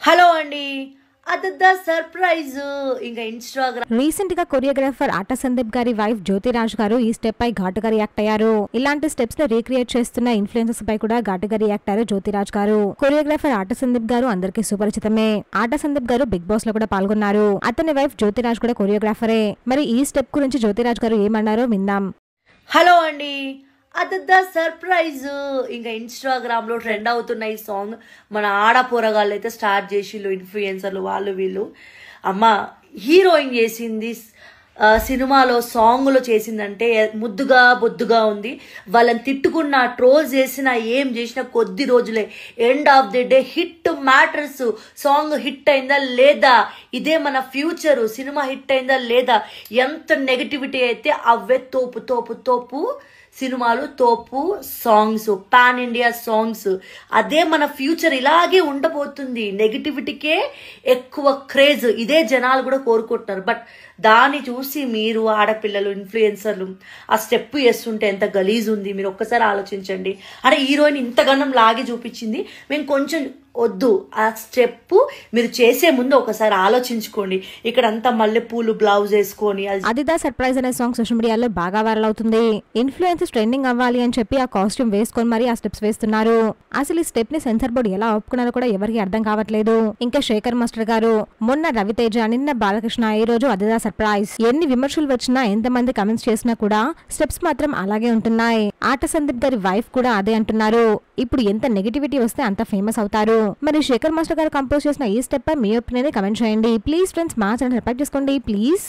Hello అండి, అదద్దా surprise. ఇంకా Instagram recent గా కొరియోగ్రాఫర్ ఆట సందీప్ గారి వైఫ్ జ్యోతిరాజ్ గారు ఈ స్టెప్ పై ఘాటుగా రియాక్ట్ అయ్యారు. ఇలాంటి స్టెప్స్ ని రీక్రియేట్ చేస్తున్న ఇన్ఫ్లుయెన్సర్స్ పై కూడా ఘాటుగా రియాక్ట్ అయ్యారు జ్యోతిరాజ్ గారు. కొరియోగ్రాఫర్ ఆట సందీప్ గారు అందరికీ సుపరిచితమే. ఆట సందీప్ గారు బిగ్ బాస్ లో కూడా పాల్గొన్నారు. అతని వైఫ్ జ్యోతిరాజ్ కూడా కొరియోగ్రాఫరే. మరి ఈ స్టెప్ గురించి జ్యోతిరాజ్ గారు ఏమన్నారో విందాం. హలో అండి, అదద్దా సర్ప్రైజ్. ఇంకా ఇన్స్టాగ్రామ్లో ట్రెండ్ అవుతున్న ఈ సాంగ్ మన ఆడపోరగాళ్ళు అయితే స్టార్ట్ చేసిళ్ళు, ఇన్ఫ్లుయెన్సర్లు వాళ్ళు వీళ్ళు. అమ్మ హీరోయిన్ చేసింది సినిమాలో సాంగ్లో చేసిందంటే ముద్దుగా బొద్దుగా ఉంది. వాళ్ళని తిట్టుకున్నా ట్రోల్ చేసినా ఏం చేసినా కొద్ది రోజులే, end of the day hit matters. Song hit అయిందా లేదా, ఇదే మన ఫ్యూచరు, సినిమా హిట్ అయిందా లేదా, ఎంత నెగటివిటీ అయితే అవే తోపు తోపు తోపు సినిమాలు, తోపు సాంగ్స్, పాన్ ఇండియా సాంగ్స్. అదే మన ఫ్యూచర్ ఇలాగే ఉండబోతుంది. నెగిటివిటీకే ఎక్కువ క్రేజ్, ఇదే జనాలు కూడా కోరుకుంటున్నారు. బట్ దాన్ని చూసి మీరు ఆడపిల్లలు ఇన్ఫ్లుయెన్సర్లు ఆ స్టెప్ వేస్తుంటే ఎంత గలీజ్ ఉంది, మీరు ఒక్కసారి ఆలోచించండి. అంటే హీరోయిన్ ఇంతగానం లాగి చూపించింది, మేము కొంచెం వద్దు. ఆ స్టెప్ మీరు చేసే ముందు ఒకసారి ఆలోచించుకోండి. ఇక్కడ అంతా మల్లెపూలు బ్లౌజ్ వేసుకొని అదిదా సర్ప్రైజ్ అనే సాంగ్ సోషల్ మీడియాలో బాగా వైరల్ అవుతుంది. ఇన్ఫ్లుయెన్సర్స్ ట్రెండింగ్ అవ్వాలి అని చెప్పి ఆ కాస్ట్యూమ్ వేసుకొని మరి ఆ స్టెప్స్ వేస్తున్నారు. అసలు ఈ స్టెప్ ని సెన్సార్ బోర్డు ఎలా ఒప్పుకున్నారో కూడా ఎవరికి అర్థం కావట్లేదు. ఇంకా శేఖర్ మాస్టర్ గారు, మొన్న రవితేజ, నిన్న బాలకృష్ణ, ఈ రోజు అదిదా సర్ప్రైజ్. ఎన్ని విమర్శలు వచ్చినా, ఎంతమంది కమెంట్స్ చేసినా కూడా స్టెప్స్ మాత్రం అలాగే ఉంటున్నాయి. ఆట సందీప్ గారి వైఫ్ కూడా అదే అంటున్నారు. ఇప్పుడు ఎంత నెగిటివిటీ వస్తే అంత ఫేమస్ అవుతారు. మరి శేఖర్ మాస్టర్ గారు కంపోజ్ చేసిన ఈ స్టెప్ పై మీ ఒపీనియన్ కమెంట్ చేయండి. ప్లీజ్ ఫ్రెండ్స్, మా ఛానల్ సబ్స్క్రైబ్ చేసుకోండి ప్లీజ్.